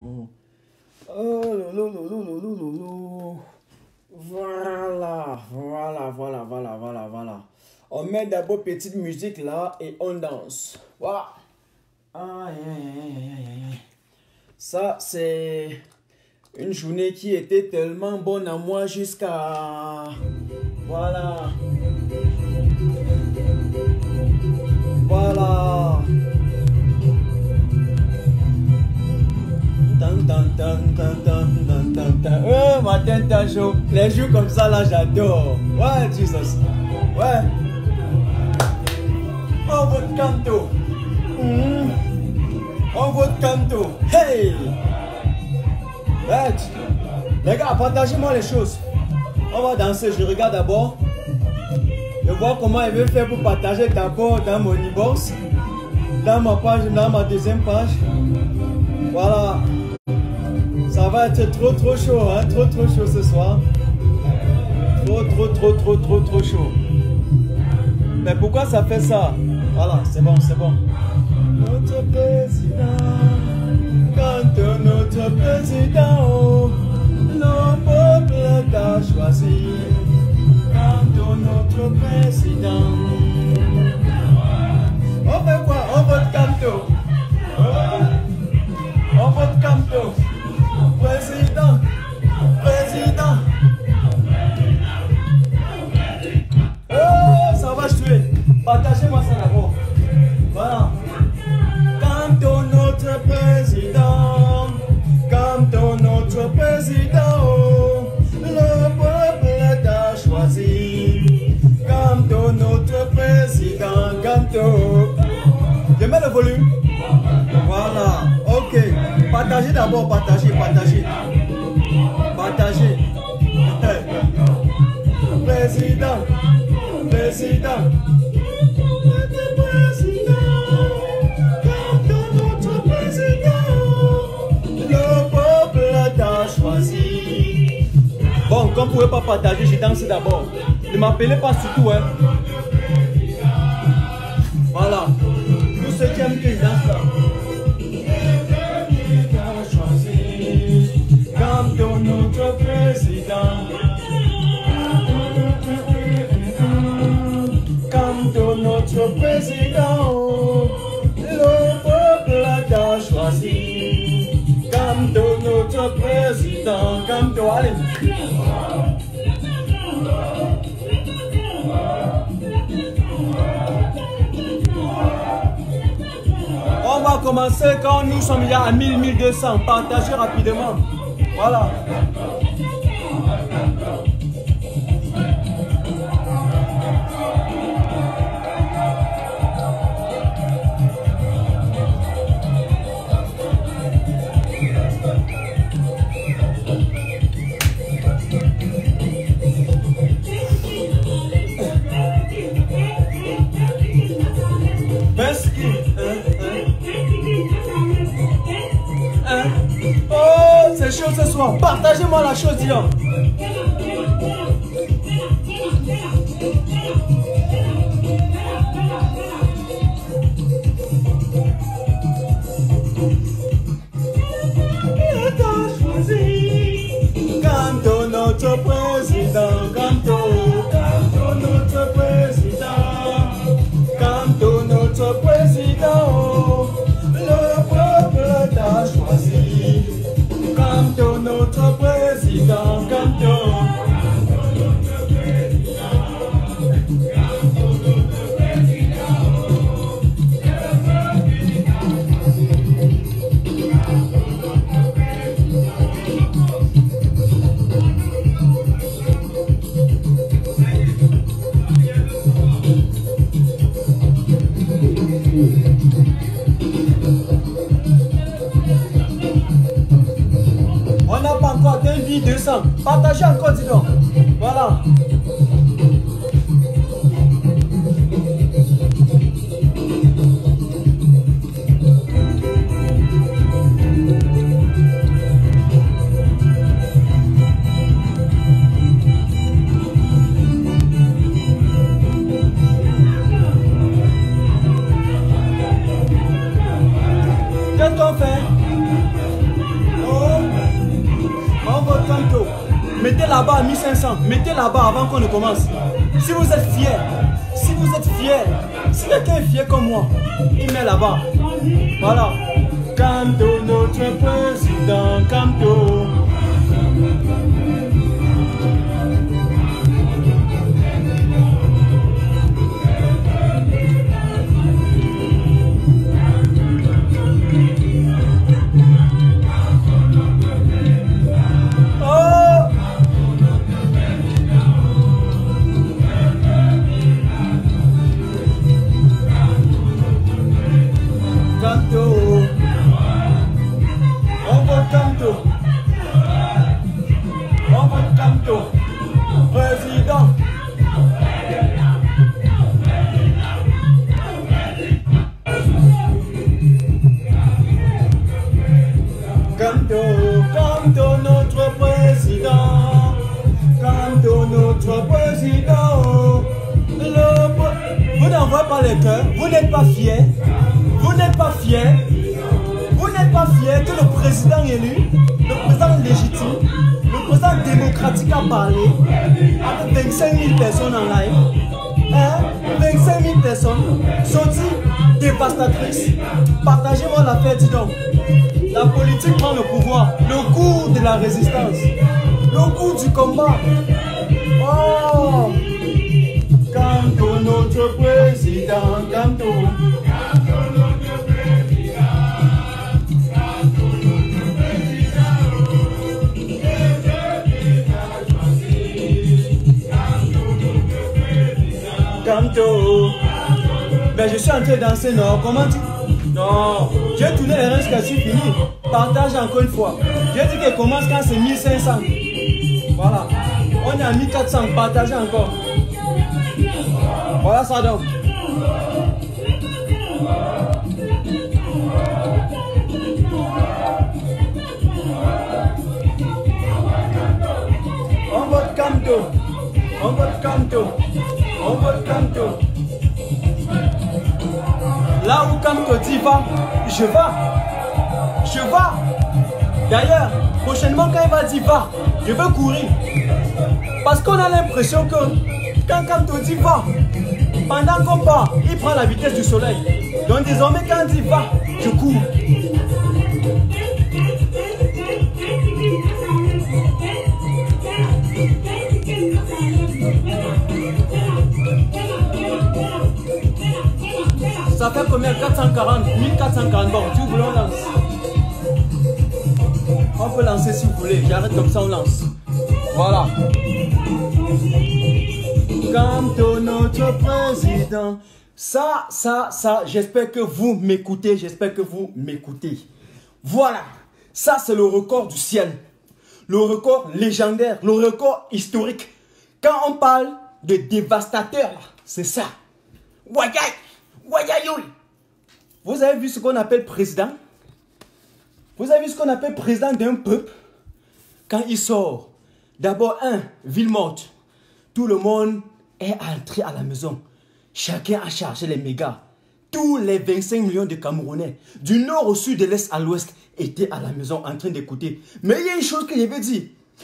Oh, voilà, voilà. On met d'abord petite musique là et on danse. Voilà. Aïe. Ça, c'est une journée qui était tellement bonne à moi jusqu'à... Voilà. Matin, t'as chaud. Les jours comme ça, là, j'adore. Ouais, Jesus. Ouais. On votre canto. On votre canto. Hey. Right. Les gars, partagez-moi les choses. On va danser. Je regarde d'abord. Je vois comment il veut faire pour partager d'abord dans mon inbox. Dans ma page, dans ma deuxième page. Voilà. Ça va être trop chaud, hein? Trop chaud ce soir. Trop chaud. Mais pourquoi ça fait ça? Voilà, c'est bon. Notre président, quand notre président, le peuple t'a choisi. Quand notre président. On fait quoi? On vote canto. On vote canto. Président. Oh, ça va jouer. Partagez-moi ça d'abord. Voilà. Quand notre président, le peuple t'a choisi. Quand notre président, je mets le volume. Voilà. Ok. Partagez d'abord, partagez. Président. Notre président, le peuple t'a choisi. Bon, comme vous ne pouvez pas partager, je danse d'abord. Ne m'appelez pas surtout, hein. Voilà. Tous ceux qui aiment que je danse là. Comme notre président, le peuple t'a choisi. Comme notre président, comme toi, allez. On va commencer quand nous sommes déjà à 1200. Partagez rapidement. Voilà. Oh, c'est chaud ce soir. Partagez-moi la chose, dis donc. Quand notre président, quand notre président, le peuple t'a choisi. Quand notre président, on n'a pas encore 2200. Partagez encore, dis donc. Voilà. Qu'est-ce qu'on fait? Mettez là-bas à 1500. Mettez là-bas avant qu'on ne commence. Si vous êtes fiers, si quelqu'un est fier comme moi, il met là-bas. Voilà. Kamto, notre président, Kamto. Président. Kamto, notre président. Kamto, notre président. Vous n'envoyez pas les cœurs. Vous n'êtes pas fiers. Vous n'êtes pas fiers. Vous n'êtes pas fiers que le président élu, le président légitime, le président démocratique a parlé avec 25 000 personnes en live. Hein? 25 000 personnes sont-ils dévastatrices? Partagez-moi l'affaire, dis donc. La politique prend le pouvoir, le cours de la résistance, le cours du combat. Oh! Kamto, notre président, Kamto. Kamto. Mais je suis en train de danser, non? Comment tu... Non. J'ai tourné les reins jusqu'à ce que c'est fini. Partage encore une fois. J'ai dit qu'elle commence quand c'est 1500. Voilà. On est à 1400. Partagez encore. Voilà ça donc. On vote Kamto. On vote Kamto. On vote Kamto. Là où Kamto dit va, je vais. Je vais. D'ailleurs, prochainement quand il va dire va, je vais courir. Parce qu'on a l'impression que quand Kamto dit va, pendant qu'on part, il prend la vitesse du soleil. Donc désormais quand il dit va, je cours. Ça fait combien? 440, 1440. Bon, si vous voulez, on lance. On peut lancer si vous voulez. J'arrête comme ça, on lance. Voilà. Kamto, notre président. Ça, j'espère que vous m'écoutez. J'espère que vous m'écoutez. Voilà. Ça, c'est le record du ciel. Le record légendaire. Le record historique. Quand on parle de dévastateur, c'est ça. Wayay. Wayayoui. Vous avez vu ce qu'on appelle président? Vous avez vu ce qu'on appelle président d'un peuple? Quand il sort, d'abord, ville morte. Tout le monde est entré à la maison. Chacun a chargé les mégas. Tous les 25 millions de Camerounais, du nord au sud, de l'est à l'ouest, étaient à la maison en train d'écouter. Mais il y a une chose que je veux dire.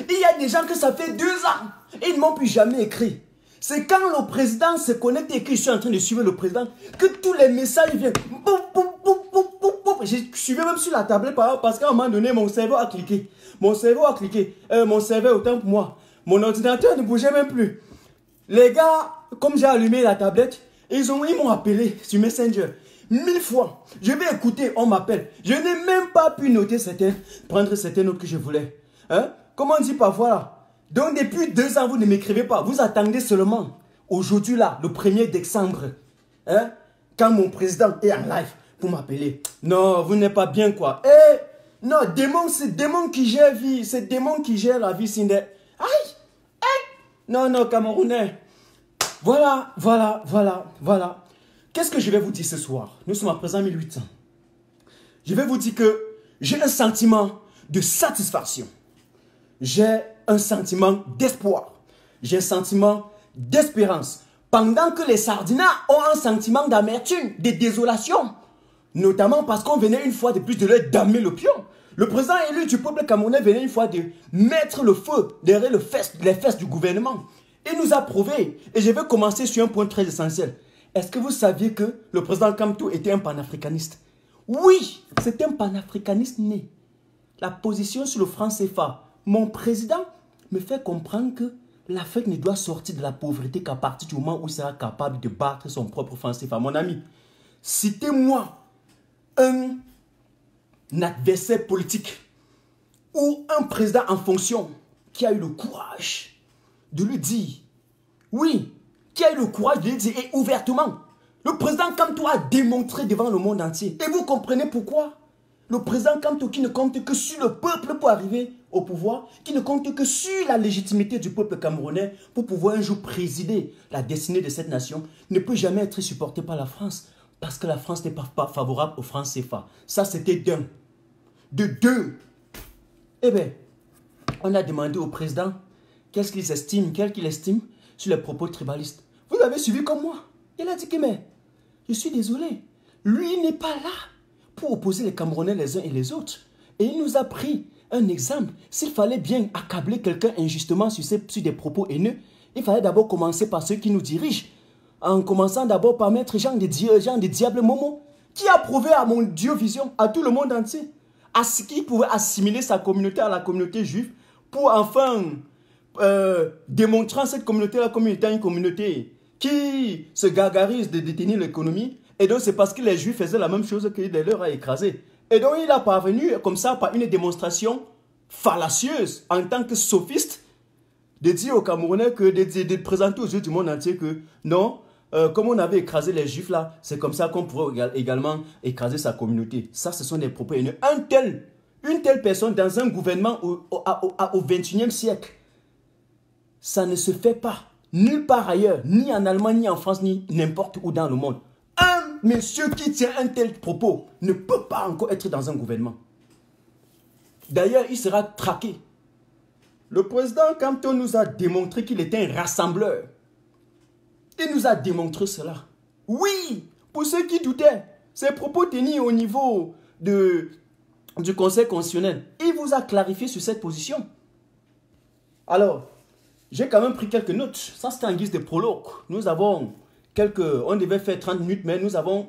Il y a des gens que ça fait 2 ans. Ils ne m'ont plus jamais écrit. C'est quand le président se connecte et que je suis en train de suivre le président que tous les messages viennent. J'ai suivi même sur la tablette parce qu'à un moment donné, mon cerveau a cliqué. Mon cerveau autant pour moi. Mon ordinateur ne bougeait même plus. Les gars, comme j'ai allumé la tablette, ils m'ont appelé sur Messenger 1000 fois. Je vais écouter, on m'appelle. Je n'ai même pas pu noter prendre certaines notes que je voulais. Hein? Comment on dit parfois là? Donc depuis 2 ans, vous ne m'écrivez pas. Vous attendez seulement aujourd'hui là, le 1er décembre. Hein? Quand mon président est en live pour m'appeler. Non, vous n'êtes pas bien quoi. Eh, non, c'est démon qui gère vie. C'est démon qui gère la vie. Aïe, aïe. Non, Camerounais. Voilà. Qu'est-ce que je vais vous dire ce soir? Nous sommes à présent 1800. Je vais vous dire que j'ai un sentiment de satisfaction. J'ai un sentiment d'espoir. J'ai un sentiment d'espérance. Pendant que les sardinats ont un sentiment d'amertume, de désolation. Notamment parce qu'on venait une fois de plus de leur damer le pion. Le président élu du peuple camerounais venait une fois de mettre le feu derrière les fesses du gouvernement. Il nous a prouvé. Et je vais commencer sur un point très essentiel. Est-ce que vous saviez que le président Kamto était un panafricaniste? Oui, c'est un panafricaniste né. La position sur le franc CFA. Mon président me fait comprendre que l'Afrique ne doit sortir de la pauvreté qu'à partir du moment où il sera capable de battre son propre franc CFA. Mon ami, citez-moi un adversaire politique ou un président en fonction qui a eu le courage de lui dire, oui, qui a eu le courage de lui dire et ouvertement. Le président Kamto a démontré devant le monde entier. Et vous comprenez pourquoi? Le président Kamto qui ne compte que sur le peuple pour arriver au pouvoir, qui ne compte que sur la légitimité du peuple camerounais pour pouvoir un jour présider la destinée de cette nation, ne peut jamais être supporté par la France parce que la France n'est pas favorable au franc CFA. Ça, c'était d'un. De deux, eh bien, on a demandé au président qu'est-ce qu'il estime sur les propos tribalistes. Vous avez suivi comme moi. Il a dit que, mais, je suis désolé, lui n'est pas là pour opposer les Camerounais les uns et les autres. Et il nous a pris un exemple. S'il fallait bien accabler quelqu'un injustement sur des propos haineux, il fallait d'abord commencer par ceux qui nous dirigent. En commençant d'abord par mettre Jean de Diable Momo, qui a prouvé à mon Dieu Vision, à tout le monde entier, à ce qu'il pouvait assimiler sa communauté à la communauté juive pour enfin démontrer à cette communauté, une communauté qui se gargarise de détenir l'économie. Et donc c'est parce que les juifs faisaient la même chose qu'il leur a écrasé. Et donc il a parvenu comme ça par une démonstration fallacieuse en tant que sophiste de dire aux Camerounais que de présenter aux yeux du monde entier que non, comme on avait écrasé les juifs là, c'est comme ça qu'on pourrait également écraser sa communauté. Ça, ce sont des propos haineux. Une telle personne dans un gouvernement au 21e siècle, ça ne se fait pas nulle part ailleurs, ni en Allemagne, ni en France, ni n'importe où dans le monde. Un monsieur qui tient un tel propos ne peut pas encore être dans un gouvernement. D'ailleurs, il sera traqué. Le président Kamto nous a démontré qu'il était un rassembleur. Il nous a démontré cela. Oui, pour ceux qui doutaient, ses propos tenus au niveau du Conseil constitutionnel, il vous a clarifié sur cette position. Alors, j'ai quand même pris quelques notes. Ça, c'était en guise de prologue. Nous avons on devait faire 30 minutes, mais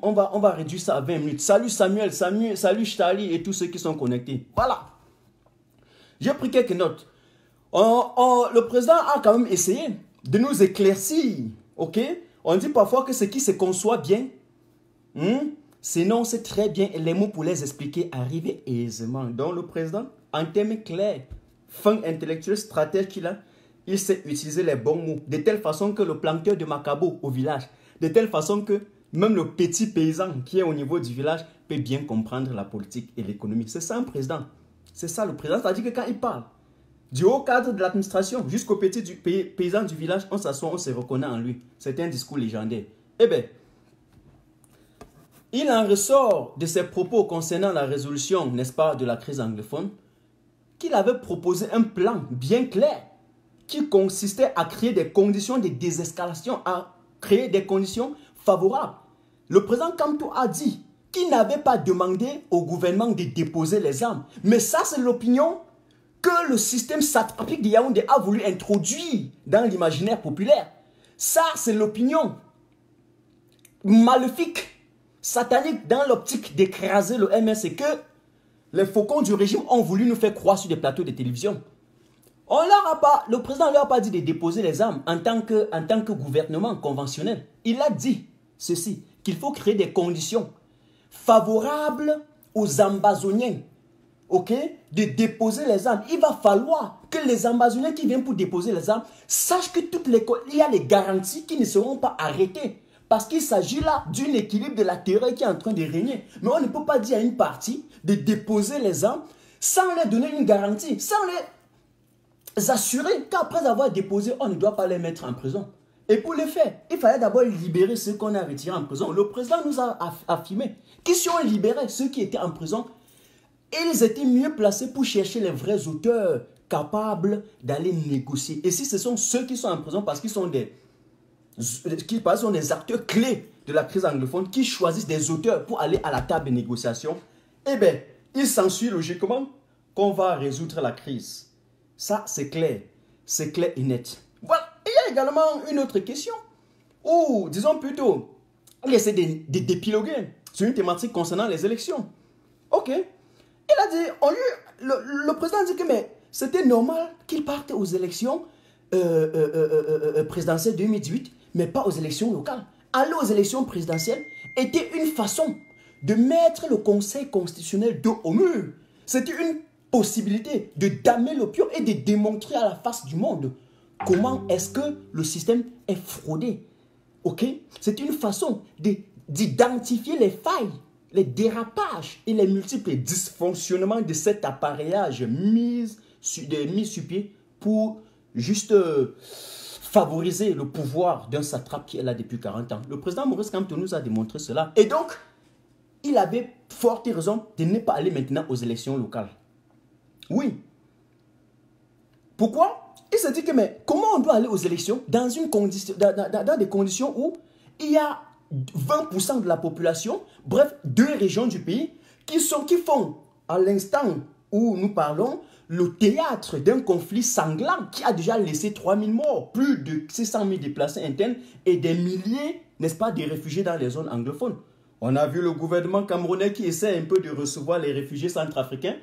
on va réduire ça à 20 minutes. Salut Samuel, salut Charlie et tous ceux qui sont connectés. Voilà. J'ai pris quelques notes. Le président a quand même essayé de nous éclaircir. Ok? On dit parfois que ce qui se conçoit bien, s'énonce très bien et les mots pour les expliquer arrivent aisément. Donc le président, en termes clairs, fin intellectuel, stratège qu'il a, il sait utiliser les bons mots, de telle façon que le planteur de Macabo au village, de telle façon que même le petit paysan qui est au niveau du village peut bien comprendre la politique et l'économie. C'est ça un président. C'est ça le président. C'est-à-dire que quand il parle, du haut cadre de l'administration jusqu'au petit paysan du village, on s'assoit, on se reconnaît en lui. C'est un discours légendaire. Eh bien, il en ressort de ses propos concernant la résolution, n'est-ce pas, de la crise anglophone, qu'il avait proposé un plan bien clair qui consistait à créer des conditions de désescalation, à créer des conditions favorables. Le président Kamto a dit qu'il n'avait pas demandé au gouvernement de déposer les armes. Mais ça, c'est l'opinion que le système satrapique de Yaoundé a voulu introduire dans l'imaginaire populaire. Ça, c'est l'opinion maléfique, satanique dans l'optique d'écraser le MS et que les faucons du régime ont voulu nous faire croire sur des plateaux de télévision. Le président ne leur a pas dit de déposer les armes en tant que gouvernement conventionnel. Il a dit ceci, qu'il faut créer des conditions favorables aux Ambazoniens, ok, de déposer les armes. Il va falloir que les Ambazoniens qui viennent pour déposer les armes sachent que il y a les garanties qui ne seront pas arrêtées. Parce qu'il s'agit là d'un équilibre de la terreur qui est en train de régner. Mais on ne peut pas dire à une partie de déposer les armes sans leur donner une garantie, sans les assurer qu'après avoir déposé, on ne doit pas les mettre en prison. Et pour le faire, il fallait d'abord libérer ceux qu'on a retirés en prison. Le président nous a affirmé que si on libérait ceux qui étaient en prison, ils étaient mieux placés pour chercher les vrais auteurs capables d'aller négocier. Et si ce sont ceux qui sont en prison parce qu'ils sont des acteurs clés de la crise anglophone qui choisissent des auteurs pour aller à la table de négociation, eh bien, il s'ensuit logiquement qu'on va résoudre la crise. Ça, c'est clair et net. Voilà. Et il y a également une autre question, ou disons plutôt, il essaie d'épiloguer sur une thématique concernant les élections. Ok. Il a dit, le président dit que c'était normal qu'il parte aux élections présidentielles 2018, mais pas aux élections locales. Aller aux élections présidentielles était une façon de mettre le Conseil constitutionnel dos au mur. C'était une possibilité de damer l'opinion et de démontrer à la face du monde comment est-ce que le système est fraudé. Ok? C'est une façon d'identifier les failles, les dérapages et les multiples dysfonctionnements de cet appareillage mis sur pied pour juste favoriser le pouvoir d'un satrape qui est là depuis 40 ans. Le président Maurice Kamto nous a démontré cela. Et donc, il avait forte raison de ne pas aller maintenant aux élections locales. Oui. Pourquoi? Il s'est dit que, mais comment on doit aller aux élections dans des conditions où il y a 20% de la population, bref, 2 régions du pays, qui font, à l'instant où nous parlons, le théâtre d'un conflit sanglant qui a déjà laissé 3000 morts, plus de 600 000 déplacés internes et des milliers, n'est-ce pas, de réfugiés dans les zones anglophones. On a vu le gouvernement camerounais qui essaie un peu de recevoir les réfugiés centrafricains.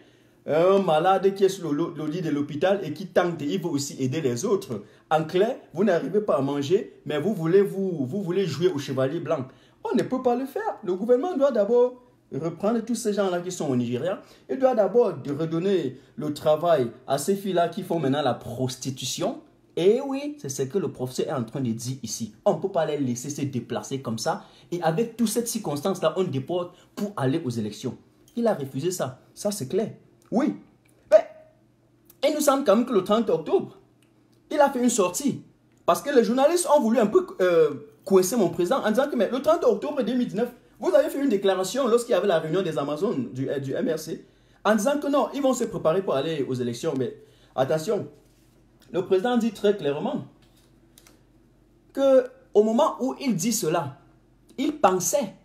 Un malade qui est sur le lit de l'hôpital et qui tente, il veut aussi aider les autres. En clair, vous n'arrivez pas à manger, mais vous voulez jouer au chevalier blanc. On ne peut pas le faire. Le gouvernement doit d'abord reprendre tous ces gens-là qui sont au Nigeria. Il doit d'abord redonner le travail à ces filles-là qui font maintenant la prostitution. Et oui, c'est ce que le professeur est en train de dire ici. On ne peut pas les laisser se déplacer comme ça. Et avec toute cette circonstance-là, on déporte pour aller aux élections. Il a refusé ça. Ça, c'est clair. Oui. Mais il nous semble quand même que le 30 octobre, il a fait une sortie. Parce que les journalistes ont voulu un peu coincer mon président en disant que mais, le 30 octobre 2019, vous avez fait une déclaration lorsqu'il y avait la réunion des Amazones du MRC en disant que non, ils vont se préparer pour aller aux élections. Mais attention, le président dit très clairement qu'au moment où il dit cela, il pensait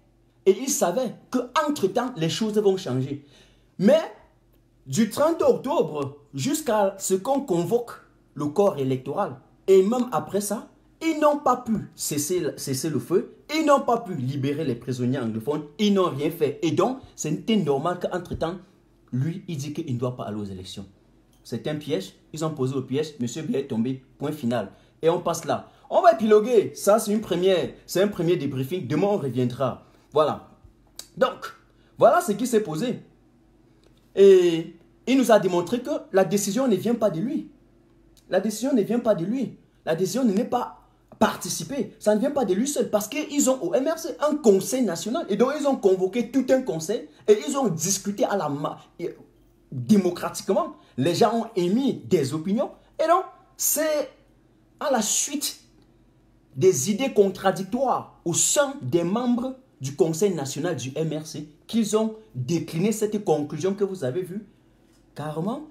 et il savait qu'entre-temps, les choses vont changer. Mais du 30 octobre jusqu'à ce qu'on convoque le corps électoral, et même après ça, ils n'ont pas pu cesser le feu, ils n'ont pas pu libérer les prisonniers anglophones, ils n'ont rien fait. Et donc, c'était normal qu'entre-temps, lui, il dit qu'il ne doit pas aller aux élections. C'est un piège, ils ont posé le piège, M. Biya est tombé, point final. Et on passe là. On va épiloguer, ça c'est un premier débriefing, demain on reviendra. Voilà. Donc, voilà ce qui s'est posé. Et il nous a démontré que la décision ne vient pas de lui. La décision ne vient pas de lui. La décision n'est pas participer. Ça ne vient pas de lui seul. Parce qu'ils ont au MRC un conseil national. Et donc, ils ont convoqué tout un conseil. Et ils ont discuté démocratiquement. Les gens ont émis des opinions. Et donc, c'est à la suite des idées contradictoires au sein des membres du Conseil national du MRC qu'ils ont décliné cette conclusion que vous avez vue, carrément,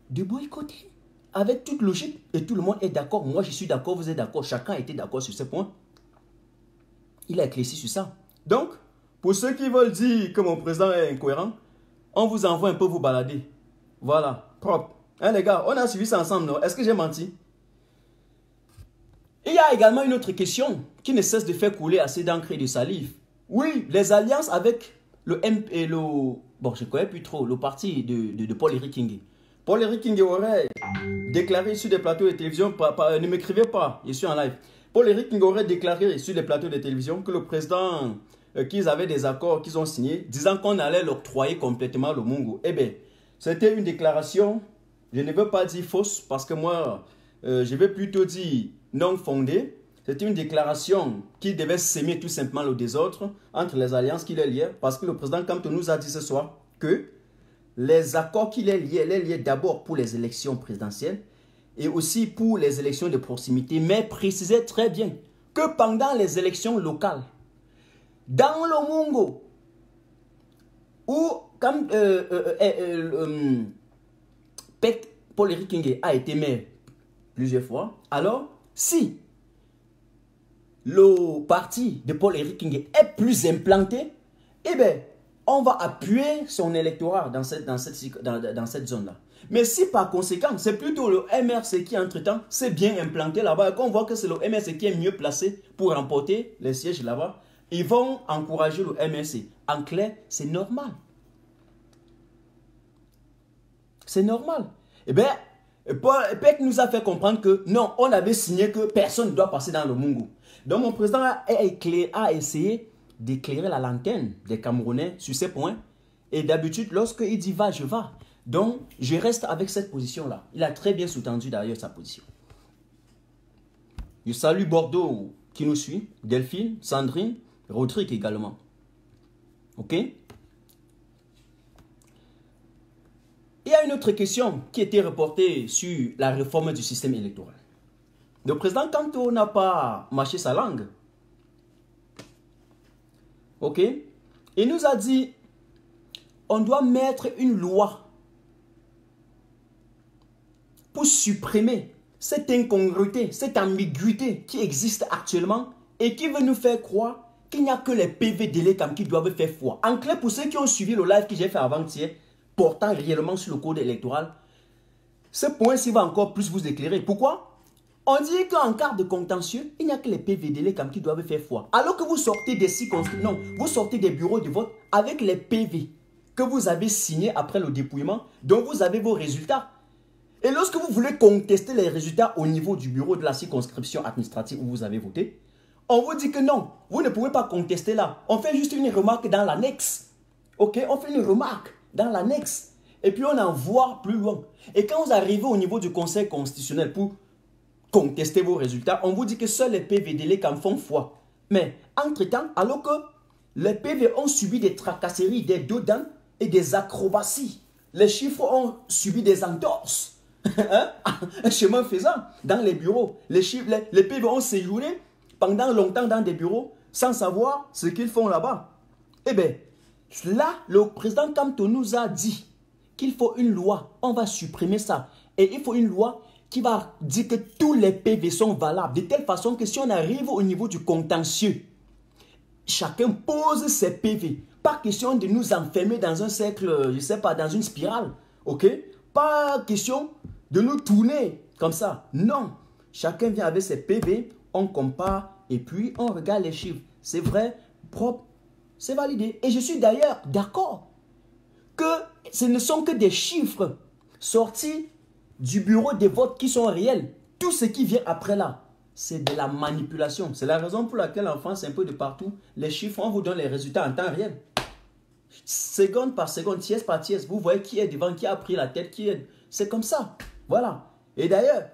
de boycotter. Avec toute logique, et tout le monde est d'accord. Moi, je suis d'accord, vous êtes d'accord. Chacun a été d'accord sur ce point. Il a éclairci sur ça. Donc, pour ceux qui veulent dire que mon président est incohérent, on vous envoie un peu vous balader. Voilà, propre. Hein, les gars, on a suivi ça ensemble, non? Est-ce que j'ai menti? Il y a également une autre question qui ne cesse de faire couler assez d'encre et de salive. Oui, les alliances avec le MP, bon, je ne connais plus trop, le parti de Paul-Éric Kingé. Paul-Éric Kingé aurait déclaré sur des plateaux de télévision, ne m'écrivez pas, je suis en live. Paul-Éric Kingé aurait déclaré sur des plateaux de télévision que le président, qu'ils avaient des accords qu'ils ont signés, disant qu'on allait l'octroyer complètement le Mungo. Eh bien, c'était une déclaration, je ne veux pas dire fausse, parce que moi, je vais plutôt dire non fondée. C'était une déclaration qui devait s'aimer tout simplement le désordre entre les alliances qui les liaient, parce que le président Kamto nous a dit ce soir que les accords qui les liaient d'abord pour les élections présidentielles et aussi pour les élections de proximité, mais précisait très bien que pendant les élections locales, dans le Mungo, où comme Paul-Éric Kingé a été maire plusieurs fois, alors si le parti de Paul-Éric Kingé est plus implanté, eh bien, on va appuyer son électorat dans cette zone-là. Mais si par conséquent, c'est plutôt le MRC qui, entre-temps, s'est bien implanté là-bas, et qu'on voit que c'est le MRC qui est mieux placé pour remporter les sièges là-bas, ils vont encourager le MRC. En clair, c'est normal. C'est normal. Eh bien, PEC nous a fait comprendre que non, on avait signé que personne ne doit passer dans le Mungu. Donc, mon président a essayé d'éclairer la lanterne des Camerounais sur ces points. Et d'habitude, lorsqu'il dit va, je vais. Donc, je reste avec cette position-là. Il a très bien sous-tendu d'ailleurs sa position. Je salue Bordeaux qui nous suit, Delphine, Sandrine, Rodrigue également. Ok? Il y a une autre question qui était reportée sur la réforme du système électoral. Le président Kanto n'a pas mâché sa langue. Ok? Il nous a dit, on doit mettre une loi pour supprimer cette incongruité, cette ambiguïté qui existe actuellement et qui veut nous faire croire qu'il n'y a que les PV d'Elecam qui doivent faire foi. En clair, pour ceux qui ont suivi le live que j'ai fait avant-hier, portant réellement sur le code électoral, ce point-ci va encore plus vous éclairer. Pourquoi? On dit qu'en cas de contentieux, il n'y a que les PV d'Elecam qui doivent faire foi. Alors que vous sortez des circonscriptions, non, vous sortez des bureaux de vote avec les PV que vous avez signés après le dépouillement, donc vous avez vos résultats. Et lorsque vous voulez contester les résultats au niveau du bureau de la circonscription administrative où vous avez voté, on vous dit que non, vous ne pouvez pas contester là. On fait juste une remarque dans l'annexe. Ok, on fait une remarque dans l'annexe. Et puis on envoie plus loin. Et quand vous arrivez au niveau du Conseil constitutionnel pour contester vos résultats, on vous dit que seuls les PV d'Elecam font foi. Mais entre-temps, alors que les PV ont subi des tracasseries, des dodans et des acrobaties, les chiffres ont subi des entorses. Un chemin faisant dans les bureaux. Les PV ont séjourné pendant longtemps dans des bureaux sans savoir ce qu'ils font là-bas. Eh bien, là, le président Kanto nous a dit qu'il faut une loi. On va supprimer ça. Et il faut une loi qui va dire que tous les PV sont valables. De telle façon que si on arrive au niveau du contentieux, chacun pose ses PV. Pas question de nous enfermer dans un cercle, je ne sais pas, dans une spirale. Ok? Pas question de nous tourner comme ça. Non. Chacun vient avec ses PV, on compare et puis on regarde les chiffres. C'est vrai, propre, c'est validé. Et je suis d'ailleurs d'accord que ce ne sont que des chiffres sortis du bureau des votes qui sont réels. Tout ce qui vient après là, c'est de la manipulation. C'est la raison pour laquelle en France, un peu de partout, les chiffres, on vous donne les résultats en temps réel. Seconde par seconde, tiers par tiers, vous voyez qui est devant, qui a pris la tête, qui est... C'est comme ça. Voilà. Et d'ailleurs,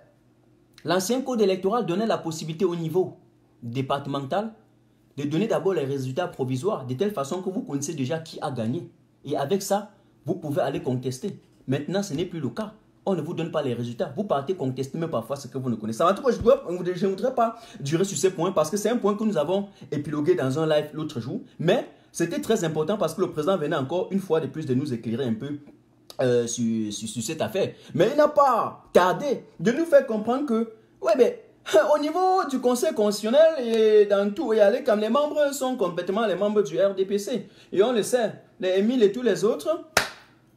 l'ancien code électoral donnait la possibilité au niveau départemental de donner d'abord les résultats provisoires, de telle façon que vous connaissez déjà qui a gagné. Et avec ça, vous pouvez aller contester. Maintenant, ce n'est plus le cas. On ne vous donne pas les résultats. Vous partez contester même parfois ce que vous ne connaissez. En tout cas, je ne voudrais pas durer sur ces points parce que c'est un point que nous avons épilogué dans un live l'autre jour. Mais c'était très important parce que le président venait encore une fois de plus de nous éclairer un peu sur cette affaire. Mais il n'a pas tardé de nous faire comprendre que, ouais, ben, au niveau du Conseil constitutionnel et dans tout, comme les membres sont complètement les membres du RDPC. Et on le sait, les Émile et tous les autres,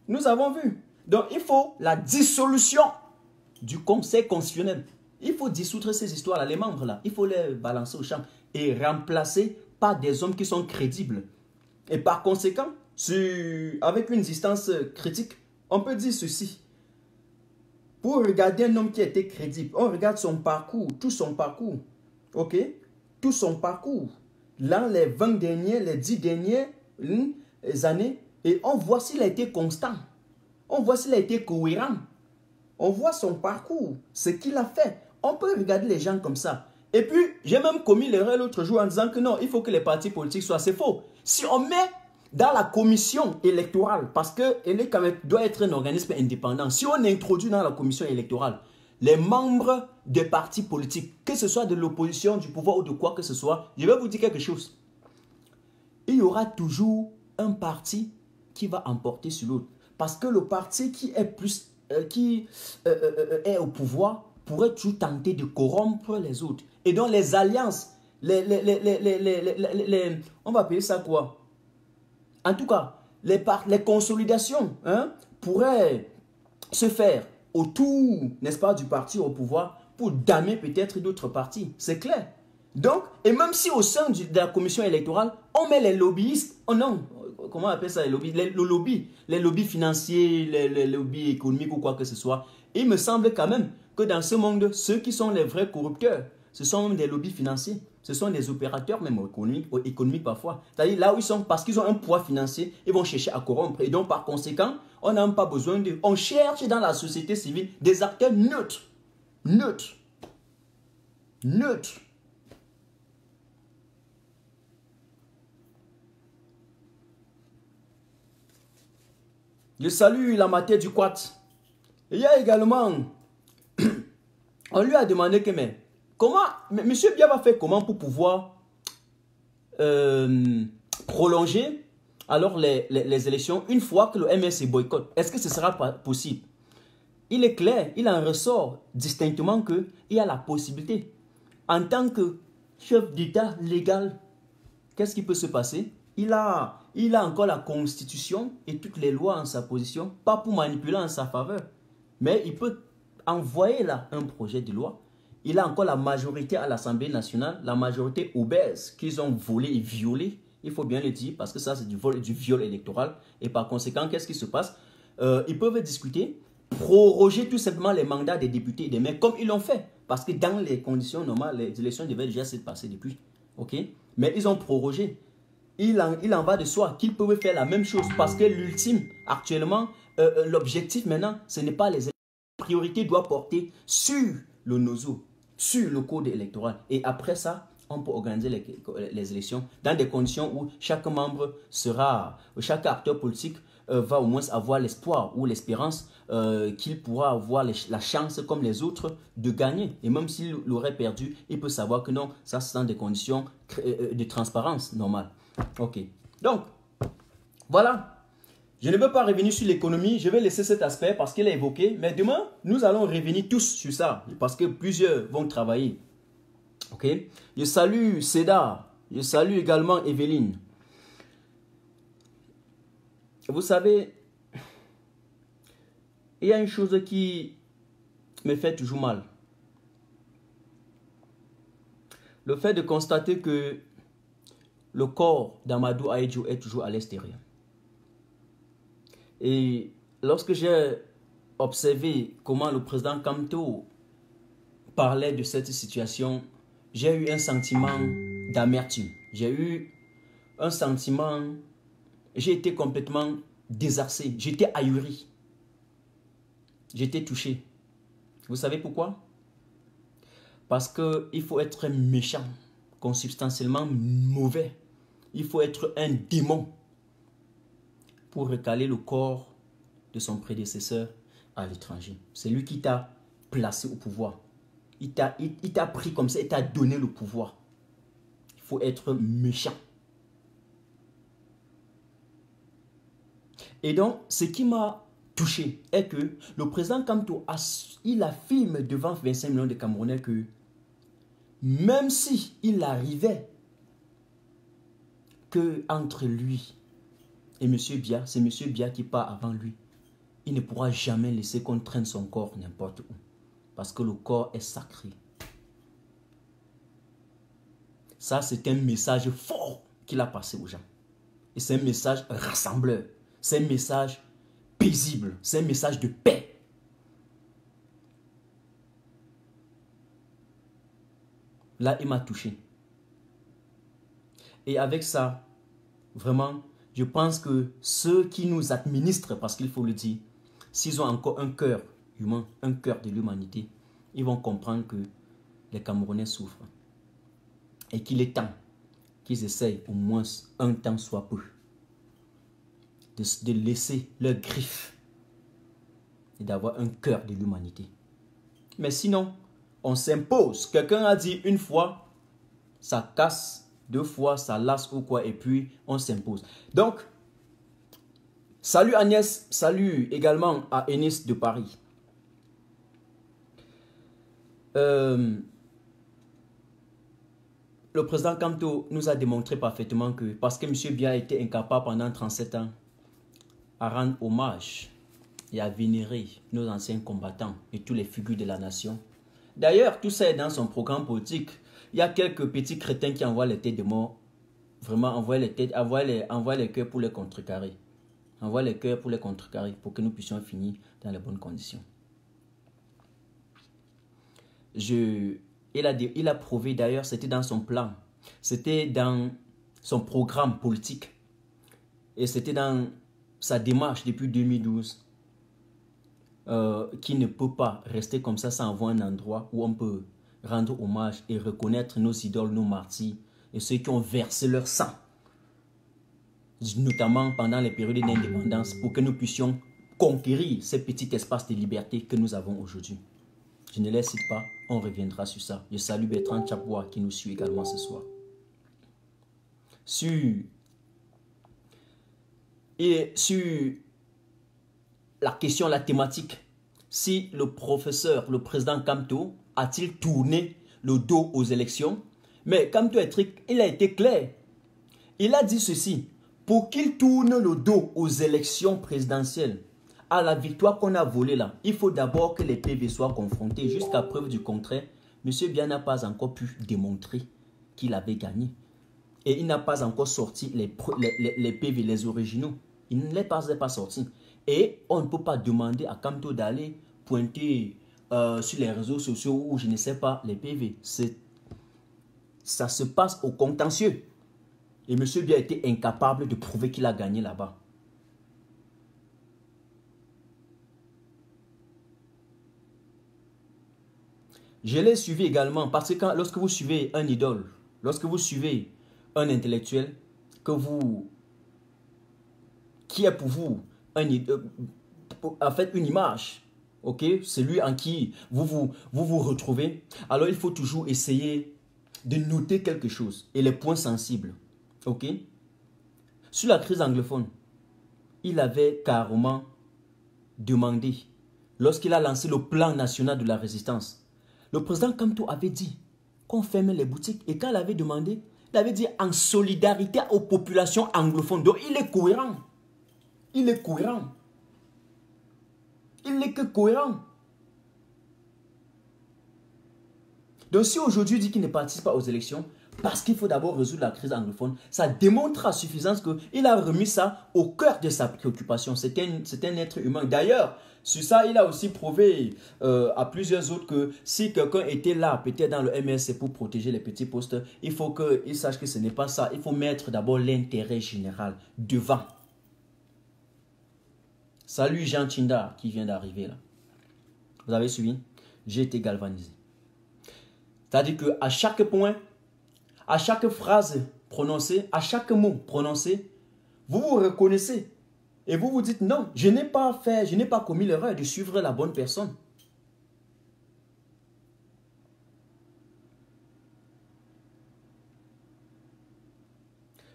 nous avons vu. Donc, il faut la dissolution du Conseil constitutionnel. Il faut dissoudre ces histoires-là, les membres-là. Il faut les balancer au champ et remplacer par des hommes qui sont crédibles. Et par conséquent, avec une distance critique, on peut dire ceci. Pour regarder un homme qui a été crédible, on regarde son parcours, tout son parcours. Ok? Tout son parcours. Dans les 20 derniers, les 10 dernières années, et on voit s'il a été constant. On voit s'il a été cohérent. On voit son parcours, ce qu'il a fait. On peut regarder les gens comme ça. Et puis, j'ai même commis l'erreur l'autre jour en disant que non, il faut que les partis politiques soient... C'est faux. Si on met dans la commission électorale, parce qu'elle doit être un organisme indépendant, si on introduit dans la commission électorale les membres des partis politiques, que ce soit de l'opposition, du pouvoir ou de quoi que ce soit, je vais vous dire quelque chose. Il y aura toujours un parti qui va emporter sur l'autre. Parce que le parti qui est au pouvoir pourrait toujours tenter de corrompre les autres. Et donc les alliances, on va appeler ça quoi? En tout cas, les consolidations pourraient se faire autour, n'est-ce pas, du parti au pouvoir pour damer peut-être d'autres partis. C'est clair. Donc, et même si au sein de la commission électorale, on met les lobbyistes, oh non, comment on appelle ça les lobbies, les lobbies financiers, les lobbies économiques ou quoi que ce soit, il me semble quand même que dans ce monde, ceux qui sont les vrais corrupteurs, ce sont même des lobbies financiers, ce sont des opérateurs même économiques parfois. C'est-à-dire là où ils sont, parce qu'ils ont un poids financier, ils vont chercher à corrompre. Et donc par conséquent, on n'a même pas besoin de... On cherche dans la société civile des acteurs neutres. Neutres. Neutres. Je salue la matière du quat. Il y a également, on lui a demandé que, mais comment, M. Biya va faire comment pour pouvoir prolonger alors les élections une fois que le MSC boycotte? Est-ce que ce sera possible? Il est clair, il en ressort distinctement qu'il y a la possibilité. En tant que chef d'État légal, qu'est-ce qui peut se passer? Il a encore la Constitution et toutes les lois en sa position, pas pour manipuler en sa faveur. Mais il peut envoyer là un projet de loi. Il a encore la majorité à l'Assemblée nationale, la majorité obèse qu'ils ont volé et violé. Il faut bien le dire parce que ça c'est du vol et du viol électoral. Et par conséquent, qu'est-ce qui se passe? Ils peuvent discuter, proroger tout simplement les mandats des députés et des maires comme ils l'ont fait. Parce que dans les conditions normales, les élections devaient déjà s'être passées depuis. Okay? Mais ils ont prorogé. Il en va de soi qu'ils peuvent faire la même chose parce que l'ultime, actuellement, l'objectif maintenant, ce n'est pas les élections. La priorité doit porter sur le NOZO, sur le code électoral. Et après ça, on peut organiser les élections dans des conditions où chaque membre sera, chaque acteur politique va au moins avoir l'espoir ou l'espérance qu'il pourra avoir la chance comme les autres de gagner. Et même s'il l'aurait perdu, il peut savoir que non, ça c'est dans des conditions de transparence normales. Ok, donc voilà, je ne veux pas revenir sur l'économie, je vais laisser cet aspect parce qu'il est évoqué, mais demain nous allons revenir tous sur ça parce que plusieurs vont travailler. Ok, je salue Seda, je salue également Evelyne. Vous savez, il y a une chose qui me fait toujours mal. Le fait de constater que le corps d'Amadou Ahidjo est toujours à l'extérieur. Et lorsque j'ai observé comment le président Kamto parlait de cette situation, j'ai eu un sentiment d'amertume. J'ai eu un sentiment, j'ai été complètement désarçé, j'étais ahuri. J'étais touché. Vous savez pourquoi? Parce qu'il faut être méchant, consubstantiellement mauvais. Il faut être un démon pour recaler le corps de son prédécesseur à l'étranger. C'est lui qui t'a placé au pouvoir. Il t'a pris comme ça et t'a donné le pouvoir. Il faut être méchant. Et donc, ce qui m'a touché est que le président Kamto, il affirme devant 25 millions de Camerounais que même si il arrivait que entre lui et M. Biya, c'est M. Biya qui part avant lui, il ne pourra jamais laisser qu'on traîne son corps n'importe où. Parce que le corps est sacré. Ça, c'est un message fort qu'il a passé aux gens. Et c'est un message rassembleur. C'est un message paisible. C'est un message de paix. Là, il m'a touché. Et avec ça, vraiment, je pense que ceux qui nous administrent, parce qu'il faut le dire, s'ils ont encore un cœur humain, un cœur de l'humanité, ils vont comprendre que les Camerounais souffrent. Et qu'il est temps qu'ils essayent au moins un temps soit peu de laisser leurs griffes et d'avoir un cœur de l'humanité. Mais sinon, on s'impose. Quelqu'un a dit une fois, ça casse, deux fois, ça lasse ou quoi, et puis on s'impose. Donc, salut Agnès, salut également à Enis de Paris. Le président Kamto nous a démontré parfaitement que parce que M. Biya était incapable pendant 37 ans à rendre hommage et à vénérer nos anciens combattants et tous les figures de la nation. D'ailleurs, tout ça est dans son programme politique. Il y a quelques petits crétins qui envoient les têtes de mort. Vraiment, envoient les cœurs pour les contrecarrer. Envoie les cœurs pour les contrecarrer, pour que nous puissions finir dans les bonnes conditions. Il a prouvé d'ailleurs, c'était dans son plan, c'était dans son programme politique et c'était dans sa démarche depuis 2012 qu'il ne peut pas rester comme ça sans avoir un endroit où on peut rendre hommage et reconnaître nos idoles, nos martyrs et ceux qui ont versé leur sang, notamment pendant les périodes d'indépendance, pour que nous puissions conquérir ces petits espaces de liberté que nous avons aujourd'hui. Je ne les cite pas, on reviendra sur ça. Je salue Bertrand Tchapoua qui nous suit également ce soir. Sur la question, la thématique, si le président Kamto, a-t-il tourné le dos aux élections? Mais Kamto, il a été clair. Il a dit ceci: pour qu'il tourne le dos aux élections présidentielles, à la victoire qu'on a volée là, il faut d'abord que les PV soient confrontés. Jusqu'à preuve du contraire, M. Biya n'a pas encore pu démontrer qu'il avait gagné. Et il n'a pas encore sorti les PV, les originaux. Il ne les pas sortis. Et on ne peut pas demander à Kamto d'aller pointer sur les réseaux sociaux ou je ne sais pas les PV. Ça se passe au contentieux. Et M. Biya a été incapable de prouver qu'il a gagné là-bas. Je l'ai suivi également parce que lorsque vous suivez un idole, lorsque vous suivez un intellectuel qui est pour vous en fait une image, ok, celui en qui vous retrouvez, alors il faut toujours essayer de noter quelque chose et les points sensibles, ok. Sur la crise anglophone, il avait carrément demandé, lorsqu'il a lancé le plan national de la résistance, le président Kamto avait dit qu'on fermait les boutiques et quand il avait demandé, il avait dit en solidarité aux populations anglophones. Donc il est cohérent. Il est cohérent. Il n'est que cohérent. Donc si aujourd'hui il dit qu'il ne participe pas aux élections, parce qu'il faut d'abord résoudre la crise anglophone, ça démontre à suffisance qu'il a remis ça au cœur de sa préoccupation. C'est un être humain. D'ailleurs, sur ça, il a aussi prouvé à plusieurs autres que si quelqu'un était là, peut-être dans le MRC pour protéger les petits postes, il faut qu'il sache que ce n'est pas ça. Il faut mettre d'abord l'intérêt général devant. Salut Jean Chinda qui vient d'arriver là. Vous avez suivi? J'ai été galvanisé. C'est-à-dire qu'à chaque point, à chaque phrase prononcée, à chaque mot prononcé, vous vous reconnaissez. Et vous vous dites, non, je n'ai pas commis l'erreur de suivre la bonne personne.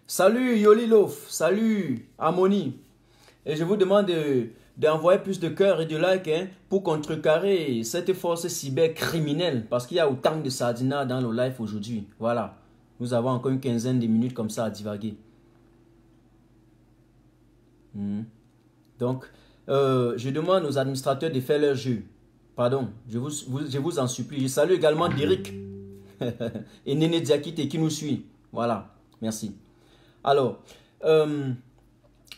Salut Yolilof, salut Amoni. Et je vous demande d'envoyer plus de cœurs et de likes pour contrecarrer cette force cybercriminelle. Parce qu'il y a autant de sardinats dans le live aujourd'hui. Voilà, nous avons encore une quinzaine de minutes comme ça à divaguer. Donc, je demande aux administrateurs de faire leur jeu. Pardon, je vous en supplie. Je salue également Derek et Néné Diakite qui nous suit. Voilà, merci. Alors,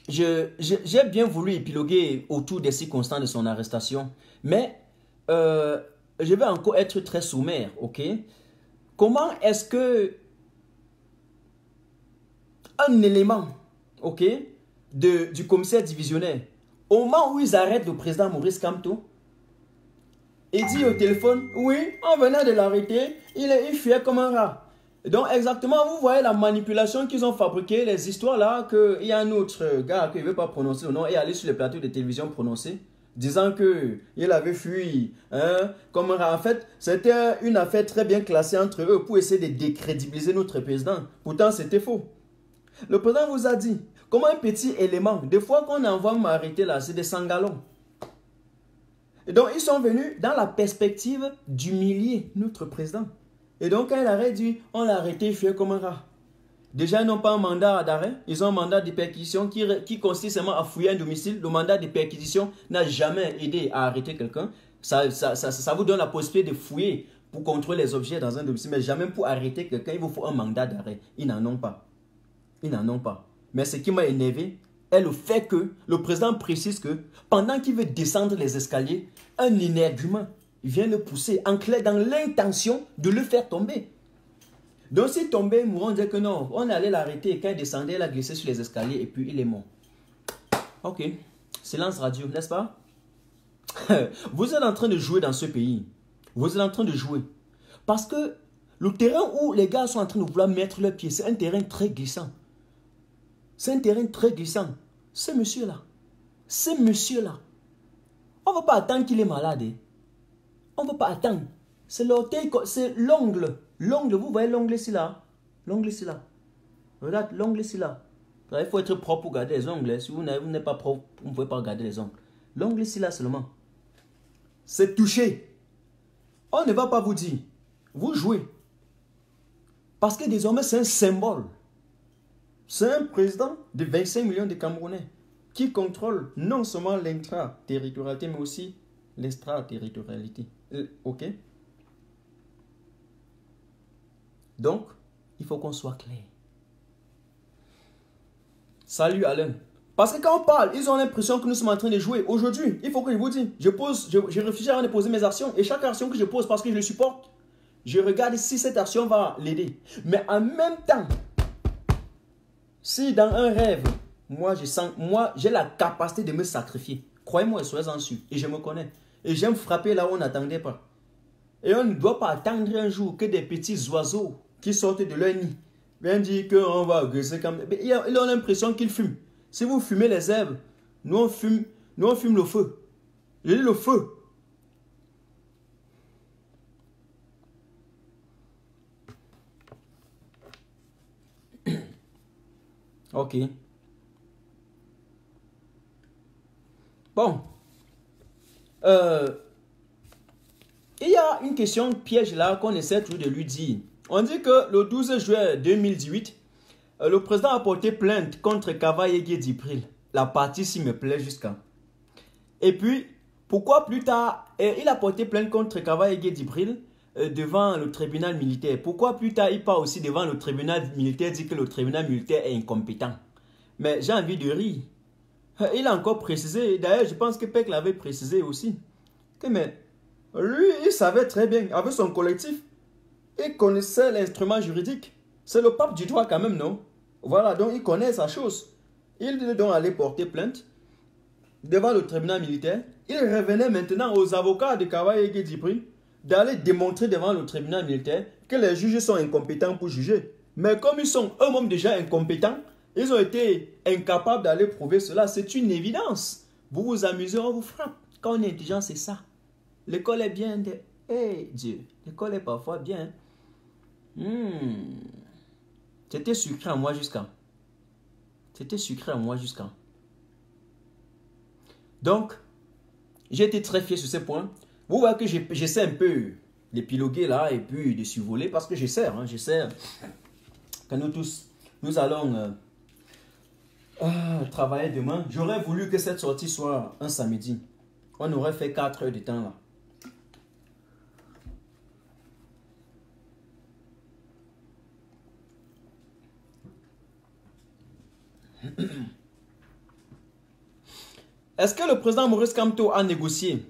j'ai bien voulu épiloguer autour des circonstances de son arrestation, mais je vais encore être très sommaire, ok? Comment est-ce que un élément, ok, du commissaire divisionnaire, au moment où ils arrêtent le président Maurice Kamto, il dit au téléphone, oui, on venait de l'arrêter, il fuyait comme un rat. Donc exactement, vous voyez la manipulation qu'ils ont fabriquée, les histoires là, qu'il y a un autre gars qui ne veut pas prononcer le nom et aller sur les plateaux de télévision prononcer, disant qu'il avait fui, comme un rat. En fait, c'était une affaire très bien classée entre eux pour essayer de décrédibiliser notre président. Pourtant, c'était faux. Le président vous a dit, comme un petit élément, des fois qu'on envoie m'arrêter là, c'est des sangalons. Et donc, ils sont venus dans la perspective d'humilier notre président. Et donc, quand il aurait dit, on l'a arrêté, il fait comme un rat. Déjà, ils n'ont pas un mandat d'arrêt, ils ont un mandat de perquisition qui consiste seulement à fouiller un domicile. Le mandat de perquisition n'a jamais aidé à arrêter quelqu'un. Ça vous donne la possibilité de fouiller pour contrôler les objets dans un domicile, mais jamais pour arrêter quelqu'un, il vous faut un mandat d'arrêt. Ils n'en ont pas. Ils n'en ont pas. Mais ce qui m'a énervé est le fait que le président précise que pendant qu'il veut descendre les escaliers, un énergumène vient le pousser en clair dans l'intention de le faire tomber. Donc s'il tombait, on disait que non, on allait l'arrêter et quand il descendait, il a glissé sur les escaliers et puis il est mort. Ok, silence radio, n'est-ce pas? Vous êtes en train de jouer dans ce pays. Vous êtes en train de jouer. Parce que le terrain où les gars sont en train de vouloir mettre leurs pieds, c'est un terrain très glissant. C'est un terrain très glissant. Ce monsieur-là, on ne va pas attendre qu'il est malade. On ne va pas attendre. C'est l'orteil, c'est l'ongle. L'ongle, vous voyez l'ongle ici là. L'ongle ici là. Regarde l'ongle ici là. Il faut être propre pour garder les ongles. Si vous n'êtes pas propre, vous ne pouvez pas garder les ongles. L'ongle ici là seulement. C'est touché. On ne va pas vous dire. Vous jouez. Parce que désormais c'est un symbole. C'est un président de 25 millions de Camerounais qui contrôle non seulement l'intra-territorialité mais aussi l'extraterritorialité. Ok? Donc, il faut qu'on soit clair. Salut Alain. Parce que quand on parle, ils ont l'impression que nous sommes en train de jouer. Aujourd'hui, il faut que je vous dise, je réfléchis avant de poser mes actions. Et chaque action que je pose parce que je le supporte, je regarde si cette action va l'aider. Mais en même temps, si dans un rêve, moi j'ai la capacité de me sacrifier. Croyez-moi, soyez-en sûr. Et je me connais. Et j'aime frapper là où on n'attendait pas. Et on ne doit pas attendre un jour que des petits oiseaux qui sortent de leur nid viennent dire qu'on va agresser comme... Ils ont l'impression qu'ils fument. Si vous fumez les herbes, nous on fume le feu. Je dis le feu. Ok. Bon. Il y a une question piège là qu'on essaie toujours de lui dire. On dit que le 12 juin 2018, le président a porté plainte contre Kavaye Dibril. La partie s'y me plaît jusqu'à. Et puis, pourquoi plus tard, il a porté plainte contre Kavaye Dibril devant le tribunal militaire. Pourquoi plus tard, il part aussi devant le tribunal militaire, dit que le tribunal militaire est incompétent. Mais j'ai envie de rire. Il a encore précisé, d'ailleurs je pense que Peck l'avait précisé aussi, que mais lui, il savait très bien, avec son collectif, il connaissait l'instrument juridique. C'est le pape du droit quand même, non? Voilà, donc il connaît sa chose. Il devait donc aller porter plainte devant le tribunal militaire. Il revenait maintenant aux avocats de Kavaye Dibril d'aller démontrer devant le tribunal militaire que les juges sont incompétents pour juger. Mais comme ils sont eux-mêmes déjà incompétents, ils ont été incapables d'aller prouver cela. C'est une évidence. Vous vous amusez, on vous frappe. Quand on est intelligent, c'est ça. L'école est bien. Eh Dieu, l'école est parfois bien. C'était sucré à moi jusqu'à. C'était sucré à moi jusqu'à. Donc, j'ai été très fier sur ce point. Vous voyez que j'essaie un peu d'épiloguer là et puis de survoler parce que j'essaie que nous tous, nous allons travailler demain. J'aurais voulu que cette sortie soit un samedi. On aurait fait 4 heures de temps là. Est-ce que le président Maurice Kamto a négocié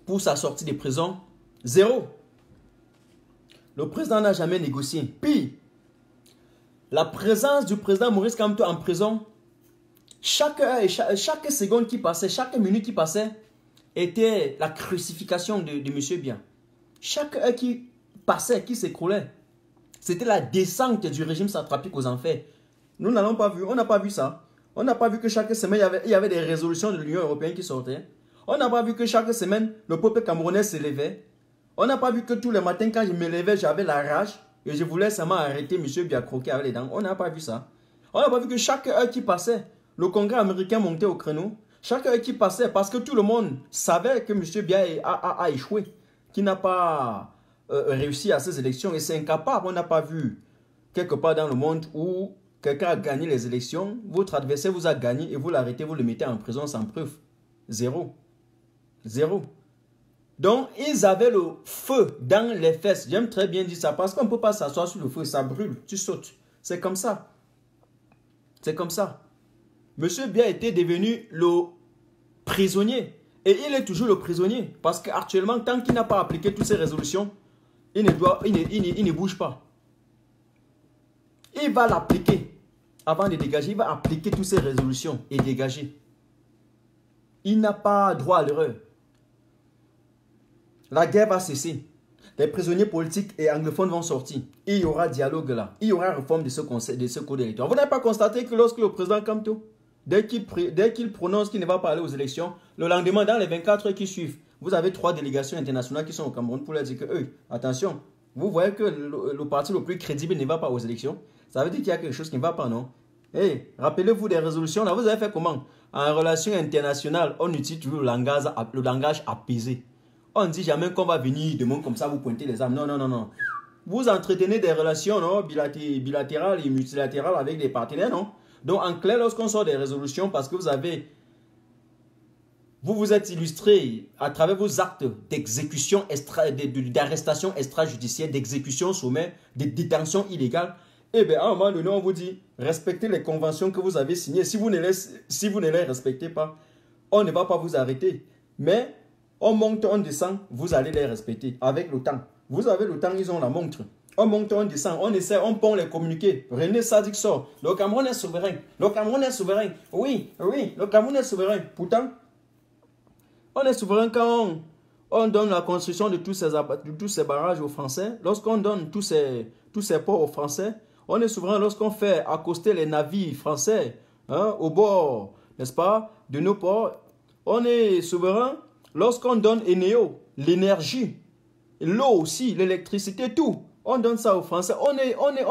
pour sa sortie de prison? Zéro. Le président n'a jamais négocié. Pire, la présence du président Maurice Kamto en prison, chaque heure et chaque seconde qui passait, chaque minute qui passait, était la crucifixion de M. Biya. Chaque heure qui passait, qui s'écroulait, c'était la descente du régime satrapique aux enfers. Nous n'avons pas vu, on n'a pas vu ça. On n'a pas vu que chaque semaine, il y avait des résolutions de l'Union européenne qui sortaient. On n'a pas vu que chaque semaine, le peuple camerounais se levait. On n'a pas vu que tous les matins, quand je me levais, j'avais la rage et je voulais seulement arrêter M. Biya croquer avec les dents. On n'a pas vu ça. On n'a pas vu que chaque heure qui passait, le Congrès américain montait au créneau. Chaque heure qui passait, parce que tout le monde savait que M. Biya a échoué, qu'il n'a pas réussi à ces élections et c'est incapable. On n'a pas vu quelque part dans le monde où quelqu'un a gagné les élections, votre adversaire vous a gagné et vous l'arrêtez, vous le mettez en prison sans preuve. Zéro. Zéro. Donc, ils avaient le feu dans les fesses. J'aime très bien dire ça parce qu'on ne peut pas s'asseoir sur le feu, ça brûle, tu sautes. C'est comme ça. C'est comme ça. Monsieur Biya était devenu le prisonnier. Et il est toujours le prisonnier. Parce qu'actuellement, tant qu'il n'a pas appliqué toutes ces résolutions, il ne bouge pas. Il va l'appliquer. Avant de dégager, il va appliquer toutes ces résolutions et dégager. Il n'a pas droit à l'erreur. La guerre va cesser. Les prisonniers politiques et anglophones vont sortir. Il y aura dialogue là. Il y aura réforme de ce code électoral. Vous n'avez pas constaté que lorsque le président Kamto, dès qu'il prononce qu'il ne va pas aller aux élections, le lendemain, dans les 24 heures qui suivent, vous avez 3 délégations internationales qui sont au Cameroun pour leur dire que, attention, vous voyez que le parti le plus crédible ne va pas aux élections. Ça veut dire qu'il y a quelque chose qui ne va pas, non? Rappelez-vous des résolutions là. Vous avez fait comment? En relation internationale, on utilise toujours le langage apaisé. On ne dit jamais qu'on va venir demain comme ça vous pointer les armes. Non, non, non, non. Vous entretenez des relations bilatérales et multilatérales avec des partenaires, non? Donc, en clair, lorsqu'on sort des résolutions, parce que vous vous êtes illustré à travers vos actes d'exécution, d'arrestation extrajudiciaire, d'exécution sommaire, de détention illégale, eh bien, à un moment donné, on vous dit, respectez les conventions que vous avez signées. Si vous ne les respectez pas, on ne va pas vous arrêter. Mais, on monte, on descend, vous allez les respecter avec le temps. Vous avez le temps, ils ont la montre. On monte, on descend, on essaie, on peut les communiquer. René Sadik sort. Le Cameroun est souverain. Le Cameroun est souverain. Oui, oui, le Cameroun est souverain. Pourtant, on est souverain quand on donne la construction de tous ces barrages aux Français. Lorsqu'on donne tous ces ports aux Français, on est souverain lorsqu'on fait accoster les navires français au bord, n'est-ce pas, de nos ports. On est souverain lorsqu'on donne Eneo, l'énergie, l'eau aussi, l'électricité, tout. On donne ça aux Français. On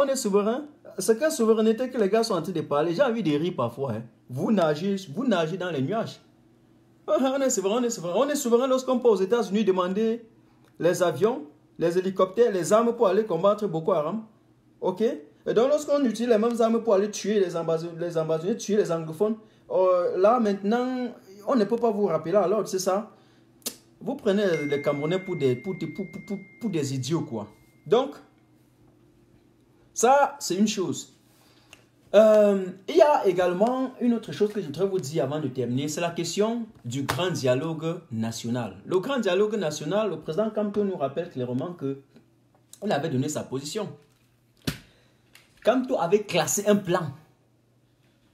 est souverain. C'est quelle souveraineté que les gars sont en train de parler. J'ai envie de rire parfois. Hein. Vous nagez dans les nuages. On est souverain, on est souverain. On est souverain lorsqu'on peut aux États-Unis demander les avions, les hélicoptères, les armes pour aller combattre Boko Haram. Ok? Et donc lorsqu'on utilise les mêmes armes pour aller tuer les ambassadeurs, tuer les anglophones, là maintenant, on ne peut pas vous rappeler à l'ordre, c'est ça? Vous prenez les Camerounais pour des idiots, quoi. Donc, ça, c'est une chose. Il y a également une autre chose que je voudrais vous dire avant de terminer, c'est la question du grand dialogue national. Le grand dialogue national, le président Kamto nous rappelle clairement qu'il avait donné sa position. Kamto avait classé un plan,